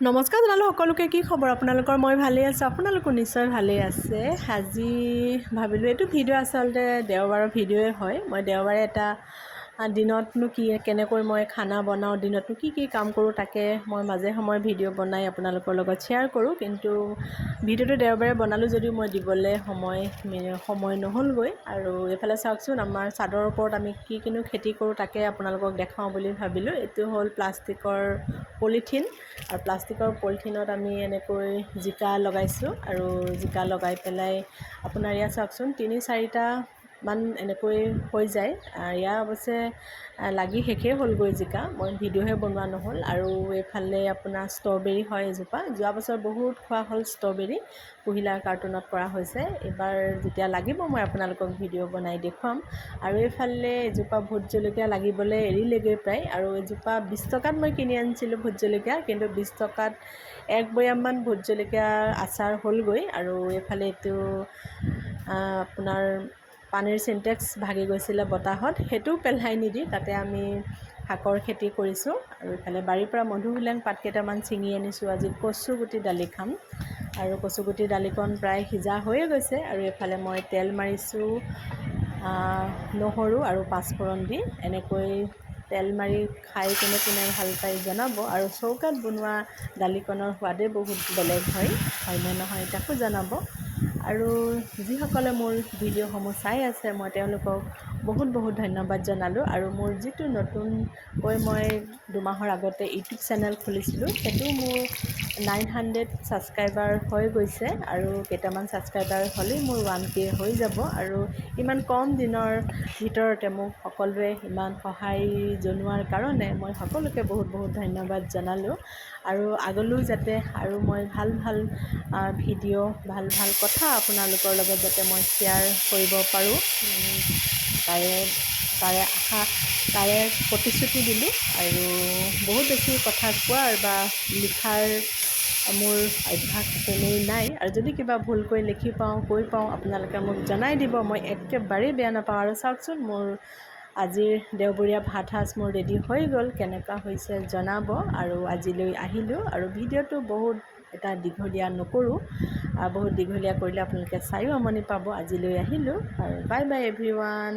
নমস্কাৰ জনালোঁ সকলোকে। কি খবৰ আপোনালোকৰ? মই ভালেই আছোঁ, আপোনালোকো নিশ্চয় ভালেই আছে। আজি ভাবিলোঁ এইটো ভিডিঅ' আচলতে দেওবাৰৰ ভিডিঅ'ই হয়। মই দেওবাৰে এটা দিনতনো কেনেকৈ মই খানা বনাওঁ, দিনতনো কি কাম কৰোঁ, তাকে মই মাজে সময়ে ভিডিঅ' বনাই আপোনালোকৰ লগত শ্বেয়াৰ কৰোঁ। কিন্তু ভিডিঅ'টো দেওবাৰে বনালোঁ যদিও মই দিবলৈ সময় নহ'লগৈ। আৰু এইফালে চাওকচোন, আমাৰ চাদৰ ওপৰত আমি কিনো খেতি কৰোঁ তাকে আপোনালোকক দেখাওঁ বুলি ভাবিলোঁ। এইটো হ'ল প্লাষ্টিকৰ পলিথিন, আৰু প্লাষ্টিকৰ পলিথিনত আমি এনেকৈ জিকা লগাইছোঁ। আৰু জিকা লগাই পেলাই আপোনাৰ ইয়াত চাওকচোন 3-4টা মান এনেকৈ হৈ যায়। ইয়াৰ অৱশ্যে লাগি শেষেই হ'লগৈ জিকা, মই ভিডিঅ'হে বনোৱা নহ'ল। আৰু এইফালে আপোনাৰ ষ্ট্ৰবেৰী হয় এজোপা। যোৱা বছৰ বহুত খোৱা হ'ল ষ্ট্ৰবেৰী, কুহিলাৰ কাৰ্টুনত কৰা হৈছে। এইবাৰ যেতিয়া লাগিব মই আপোনালোকক ভিডিঅ' বনাই দেখুৱাম। আৰু এইফালে এজোপা ভোট জলকীয়া লাগিবলৈ এৰিলেগৈ প্ৰায়। আৰু এজোপা 20 টকাত মই কিনি আনিছিলোঁ ভোট জলকীয়া, কিন্তু 20 টকাত 1 বয়ামমান ভোট জলকীয়াৰ আচাৰ হ'লগৈ। আৰু এইফালে এইটো আপোনাৰ পানীৰ চিনটেক্স ভাগি গৈছিলে বতাহত, সেইটোও পেলাই নিদি তাতে আমি শাকৰ খেতি কৰিছোঁ। আৰু এইফালে বাৰীৰ পৰা মধুসোলেং পাত কেইটামান ছিঙি আনিছোঁ। আজি কচুগুটি দালি খাম, আৰু কচুগুটি দালিকণ প্ৰায় সিজা হৈয়ে গৈছে। আৰু এইফালে মই তেল মাৰিছোঁ নহৰু আৰু পাঁচফোৰণ দি। এনেকৈ তেল মাৰি খাই কোনে ভাল পায় জনাব। আৰু চৌকাত বনোৱা দালিকণৰ সোৱাদেই বহুত বেলেগ হয়নে নহয় তাকো জনাব। আৰু যিসকলে মোৰ ভিডিঅ'সমূহ চাই আছে, মই তেওঁলোকক বহুত ধন্যবাদ জনালোঁ। আৰু মোৰ যিটো নতুনকৈ মই 2 মাহৰ আগতে ইউটিউব চেনেল খুলিছিলোঁ, সেইটো মোৰ 900 ছাবস্ক্ৰাইবাৰ হৈ গৈছে। আৰু কেইটামান ছাবস্ক্ৰাইবাৰ হ'লেই মোৰ 1K হৈ যাব। আৰু ইমান কম দিনৰ ভিতৰতে মোক সকলোৱে ইমান সহায় জনোৱাৰ কাৰণে মই সকলোকে বহুত ধন্যবাদ জনালোঁ। আৰু আগলৈও যাতে আৰু মই ভাল ভিডিঅ', ভাল কথা আপোনালোকৰ লগত যাতে মই শ্বেয়াৰ কৰিব পাৰোঁ, তাৰে প্ৰতিশ্ৰুতি দিলোঁ। আৰু বহুত বেছি কথা কোৱাৰ বা লিখাৰ মোৰ অভ্যাস তেনেই নাই। আৰু যদি কিবা ভুলকৈ লিখি পাওঁ, কৈ পাওঁ, আপোনালোকে মোক জনাই দিব, মই একেবাৰেই বেয়া নাপাওঁ। আৰু চাওকচোন, মোৰ আজিৰ দেওবৰীয়া ভাত সাজ মোৰ ৰেডি হৈ গ'ল, কেনেকুৱা হৈছে জনাব। আৰু আজিলৈ আহিলোঁ। আৰু ভিডিঅ'টো বহুত এটা দীঘলীয়া নকৰোঁ, বহুত দীঘলীয়া কৰিলে আপোনালোকে চায়ো আমনি পাব। আজিলৈ আহিলোঁ, আৰু বাই এভৰিৱান।